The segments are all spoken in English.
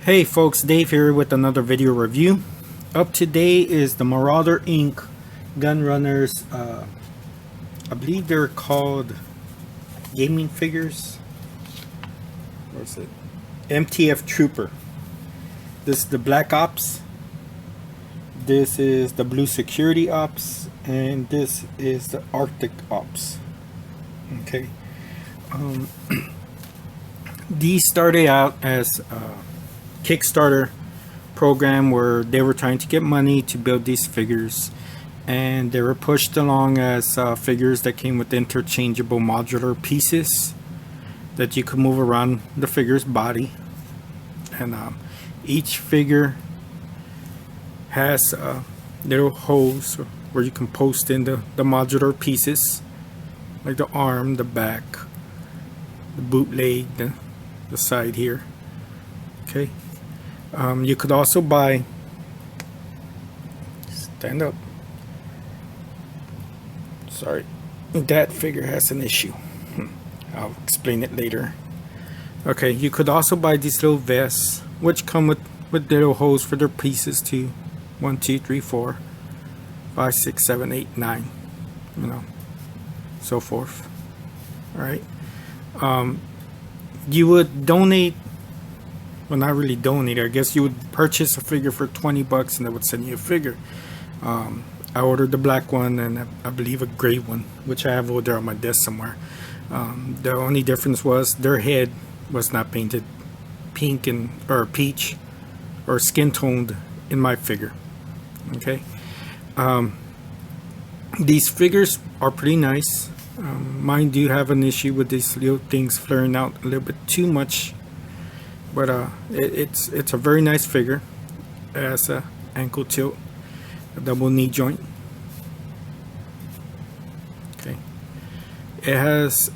Hey folks, Dave here with another video review. Up today is the Marauder Inc gun runners. I believe they're called gaming figures. Where's it? MTF Trooper. This is the Black Ops. This is the Blue Security Ops, and this is the Arctic Ops. Okay. These started out as Kickstarter program where they were trying to get money to build these figures, and they were pushed along as figures that came with interchangeable modular pieces that you could move around the figure's body, and each figure has little holes where you can post in the modular pieces, like the arm, the back, the boot leg, the side here. Okay. You could also buy, stand up, sorry, that figure has an issue. I'll explain it later. Okay, you could also buy these little vests which come with little holes for their pieces too. 1, 2, 3, 4, 5, 6, 7, 8, 9, you know, so forth. Alright. You would donate, well, not really donate, I guess you would purchase a figure for $20 and they would send you a figure. I ordered the black one and I believe a gray one, which I have over there on my desk somewhere. The only difference was their head was not painted pink or peach or skin toned in my figure. Okay. These figures are pretty nice. Mine do have an issue with these little things flaring out a little bit too much. But it's a very nice figure. It has a ankle tilt, a double knee joint. Okay. It has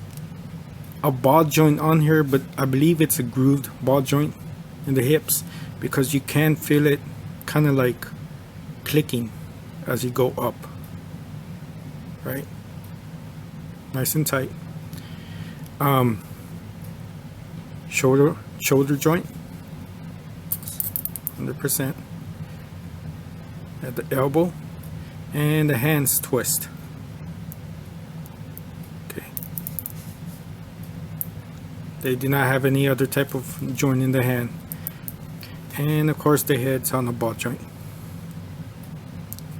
a ball joint on here, but I believe it's a grooved ball joint in the hips because you can feel it kind of like clicking as you go up. Right? Nice and tight. Shoulder joint 100% at the elbow, and the hands twist. Okay, they do not have any other type of joint in the hand, and of course the head's on the ball joint.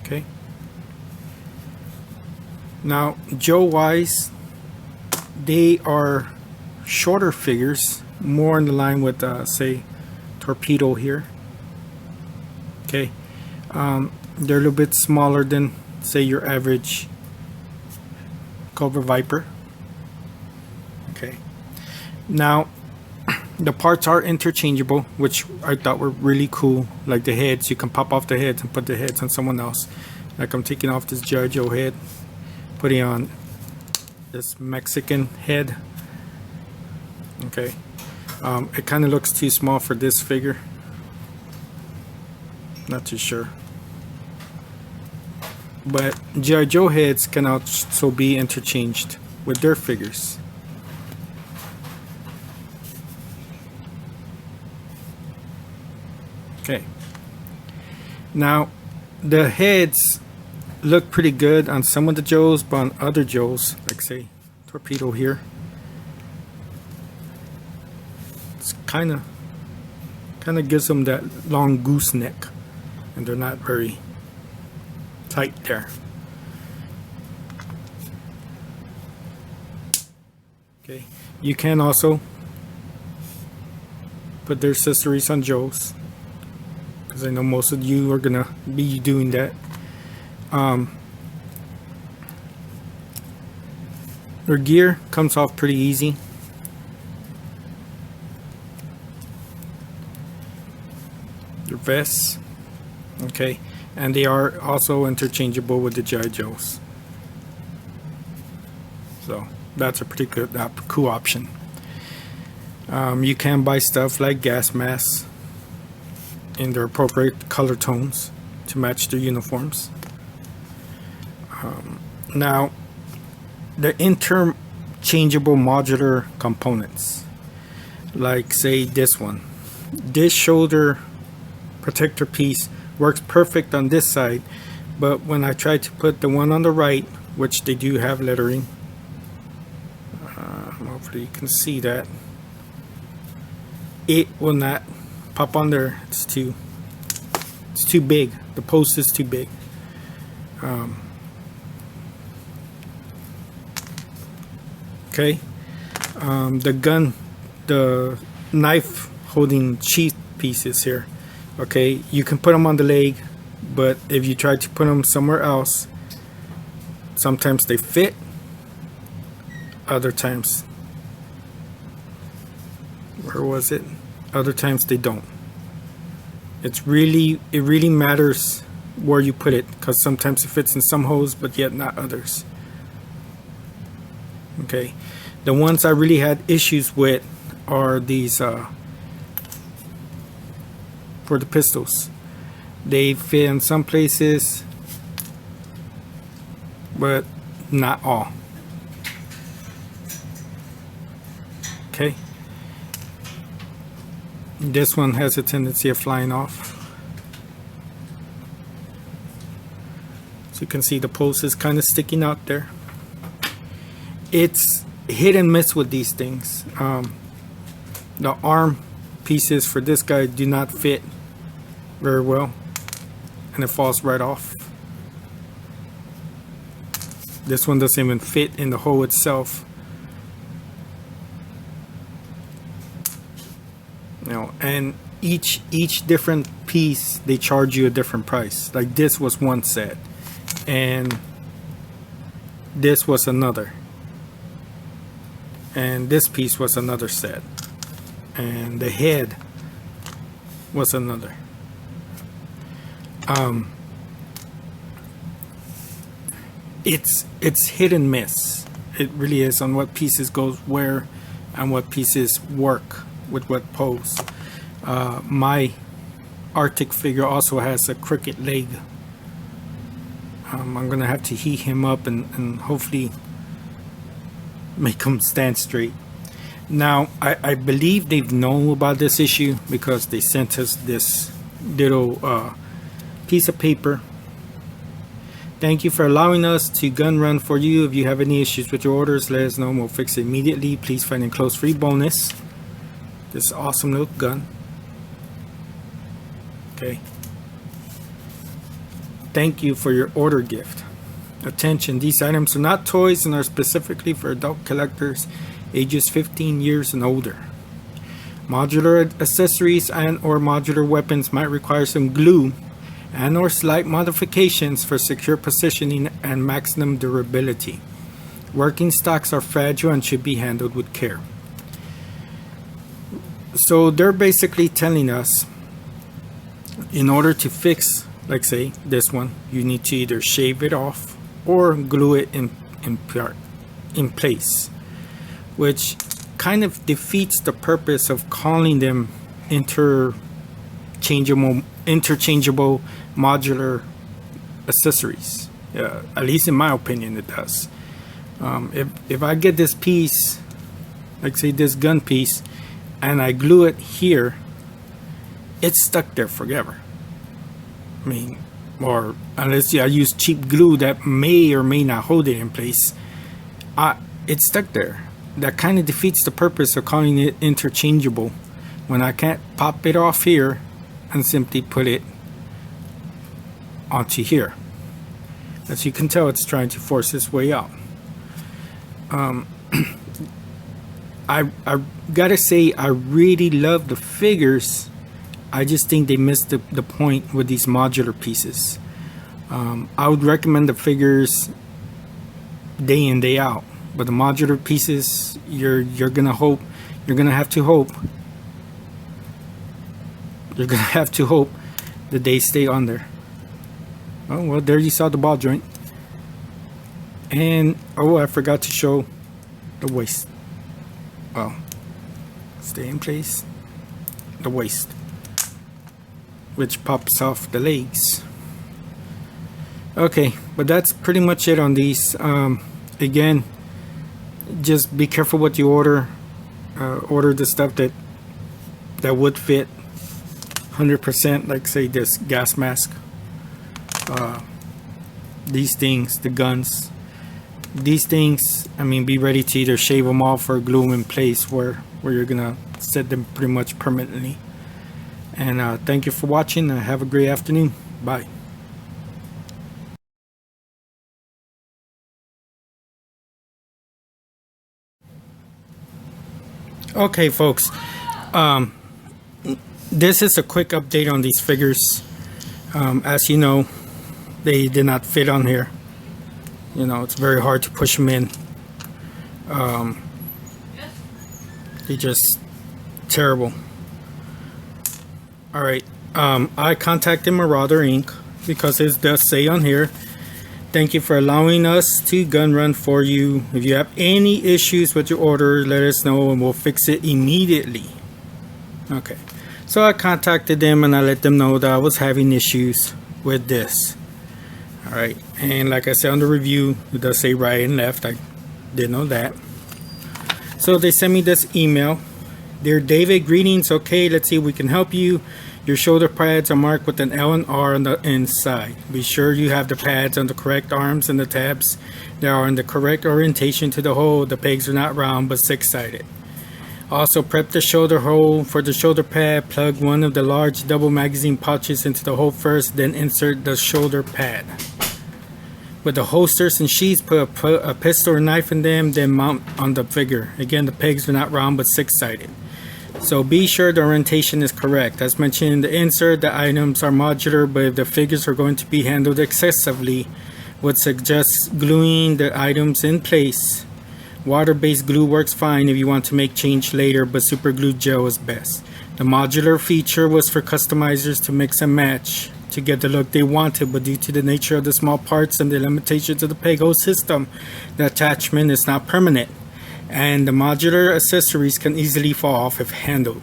Okay, now Joe wise, they are shorter figures, more in the line with say Torpedo here. Okay, they're a little bit smaller than say your average Cobra Viper. Okay, now the parts are interchangeable, which I thought were really cool. Like the heads, you can pop off the heads and put the heads on someone else. Like I'm taking off this G.I. Joe head, putting on this Mexican head. Okay. It kind of looks too small for this figure. Not too sure. But G.I. Joe heads can also be interchanged with their figures. Okay. Now, the heads look pretty good on some of the Joes, but on other Joes, like say Torpedo here, kind of gives them that long gooseneck, and they're not very tight there. Okay, you can also put their accessories on Joe's, because I know most of you are gonna be doing that. Their gear comes off pretty easy. Their vests, okay, and they are also interchangeable with the G.I. Joes, so that's a pretty good, cool option. You can buy stuff like gas masks in their appropriate color tones to match their uniforms. Now, the interchangeable modular components, like say this one, this shoulder protector piece works perfect on this side, but when I try to put the one on the right, which they do have lettering, hopefully you can see that, it will not pop on there. It's too big. The post is too big. Okay, the knife holding sheath pieces here. Okay, you can put them on the leg, but if you try to put them somewhere else, sometimes they fit, other times, where was it? Other times they don't. It really matters where you put it, because sometimes it fits in some holes but yet not others. Okay, the ones I really had issues with are these for the pistols. They fit in some places but not all. Okay, this one has a tendency of flying off. So you can see the post is kind of sticking out there. It's hit and miss with these things. The arm pieces for this guy do not fit very well, and it falls right off. This one doesn't even fit in the hole itself. You know, and each different piece, they charge you a different price. Like this was one set, and this was another, and this piece was another set, and the head was another. It's hit and miss. It really is on what pieces goes where and what pieces work with what pose. My Arctic figure also has a crooked leg. I'm gonna have to heat him up and hopefully make him stand straight. Now I believe they've known about this issue because they sent us this little piece of paper. Thank you for allowing us to gun run for you. If you have any issues with your orders, let us know and we'll fix it immediately. Please find enclosed free bonus, this awesome little gun. Okay, thank you for your order gift. Attention, these items are not toys and are specifically for adult collectors ages 15 years and older. Modular accessories and or modular weapons might require some glue and or slight modifications for secure positioning and maximum durability. Working stocks are fragile and should be handled with care. So they're basically telling us, in order to fix, like say this one, you need to either shave it off or glue it in place, which kind of defeats the purpose of calling them interchangeable modular accessories. At least in my opinion it does. If I get this piece, like say this gun piece, and I glue it here, it's stuck there forever. I mean, or unless I use cheap glue that may or may not hold it in place, it's stuck there. That kind of defeats the purpose of calling it interchangeable when I can't pop it off here and simply put it onto here. As you can tell, it's trying to force its way out. I gotta say, I really love the figures. I just think they missed the point with these modular pieces. I would recommend the figures day in, day out, but the modular pieces, you're gonna have to hope that they stay on there. Oh well, there you saw the ball joint. And oh, I forgot to show the waist. Well, stay in place. The waist, which pops off the legs. Okay, but that's pretty much it on these. Again, just be careful what you order. Order the stuff that would fit 100%, like say this gas mask, these things, the guns, these things, I mean, be ready to either shave them off or glue them in place where you're gonna set them pretty much permanently. And thank you for watching. Have a great afternoon. Bye. Okay, folks, this is a quick update on these figures. As you know, they did not fit on here. You know, it's very hard to push them in. They're just terrible. Alright, I contacted Marauder Inc because it does say on here, thank you for allowing us to gun run for you. If you have any issues with your order, let us know and we'll fix it immediately. Okay, so I contacted them and I let them know that I was having issues with this. Alright, and like I said on the review, it does say right and left. I didn't know that. So they sent me this email. Dear David, greetings. Okay, let's see if we can help you. Your shoulder pads are marked with an L and R on the inside. Be sure you have the pads on the correct arms and the tabs that are in the correct orientation to the hole. The pegs are not round but six-sided. Also prep the shoulder hole for the shoulder pad. Plug one of the large double magazine pouches into the hole first, then insert the shoulder pad. With the holsters and sheaths, put a pistol or knife in them, then mount on the figure. Again, the pegs are not round but six-sided. So be sure the orientation is correct. As mentioned in the insert, the items are modular, but if the figures are going to be handled excessively, would suggest gluing the items in place. Water-based glue works fine if you want to make change later, but super glue gel is best. The modular feature was for customizers to mix and match to get the look they wanted, but due to the nature of the small parts and the limitations of the peg hole system, the attachment is not permanent, and the modular accessories can easily fall off if handled.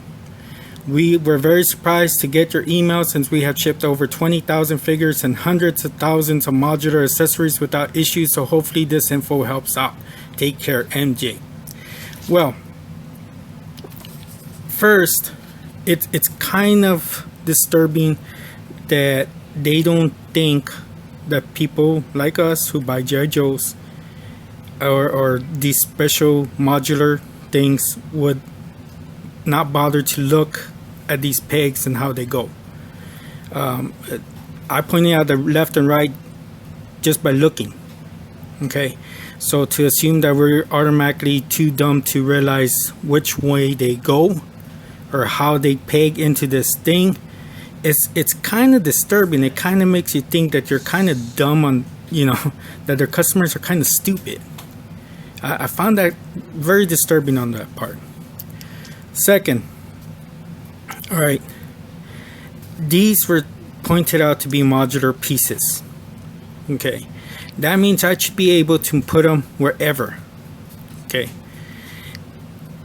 We were very surprised to get your email since we have shipped over 20,000 figures and hundreds of thousands of modular accessories without issues, so hopefully this info helps out. Take care, MJ. Well, first, it's kind of disturbing that they don't think that people like us who buy G.I. Joes or these special modular things would not bother to look at these pegs and how they go. I pointed out the left and right just by looking. Okay, so to assume that we're automatically too dumb to realize which way they go or how they peg into this thing, it's kind of disturbing. It kind of makes you think that you're kind of dumb on, you know, that their customers are kind of stupid. I found that very disturbing on that part. Second, all right, these were pointed out to be modular pieces. Okay, that means I should be able to put them wherever. Okay,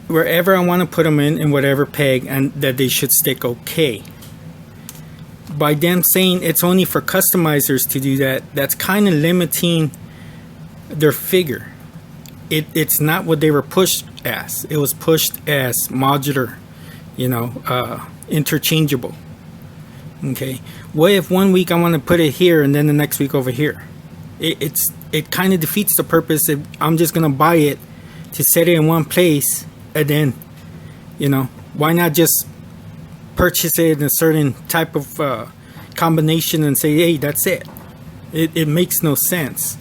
wherever I want to put them in whatever peg, and that they should stick okay. By them saying it's only for customizers to do that, that's kind of limiting their figure. It's not what they were pushed as. It was pushed as modular, you know, interchangeable. Okay, what if one week I want to put it here and then the next week over here? It kind of defeats the purpose if I'm just gonna buy it to set it in one place, and then, you know, why not just purchase it in a certain type of combination and say, hey, that's it. It makes no sense.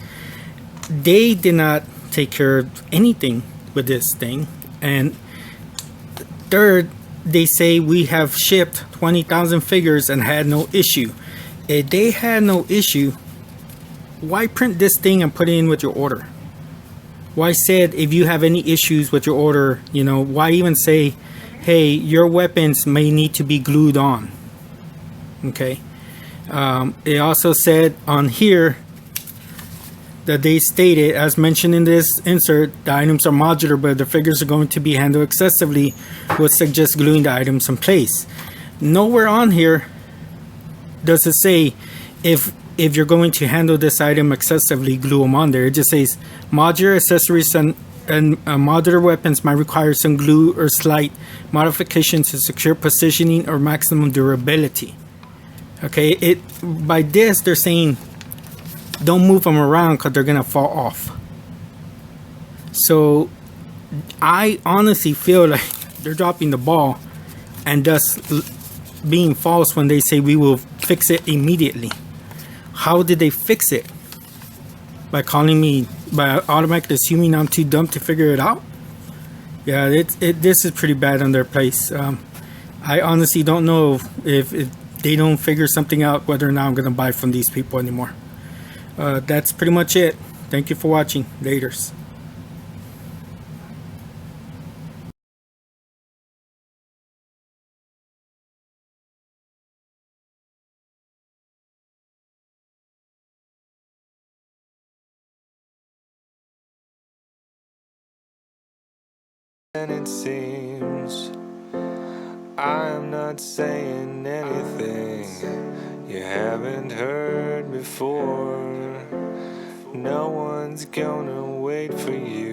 They did not take care of anything with this thing. And third, they say we have shipped 20,000 figures and had no issue. If they had no issue, why print this thing and put it in with your order? Why said if you have any issues with your order, you know, why even say, hey, your weapons may need to be glued on? Okay. It also said on here that they stated, as mentioned in this insert, the items are modular, but the figures are going to be handled excessively, would suggest gluing the items in place. Nowhere on here does it say if you're going to handle this item excessively, glue them on there. It just says modular accessories and modular weapons might require some glue or slight modifications to secure positioning or maximum durability. Okay, by this they're saying don't move them around because they're gonna fall off. So I honestly feel like they're dropping the ball and thus being false when they say we will fix it immediately. How did they fix it? By automatically assuming I'm too dumb to figure it out? Yeah, this is pretty bad on their place. I honestly don't know if they don't figure something out whether or not I'm going to buy from these people anymore. That's pretty much it. Thank you for watching. Laters. And it seems I'm not saying anything you haven't heard before. No one's gonna wait for you.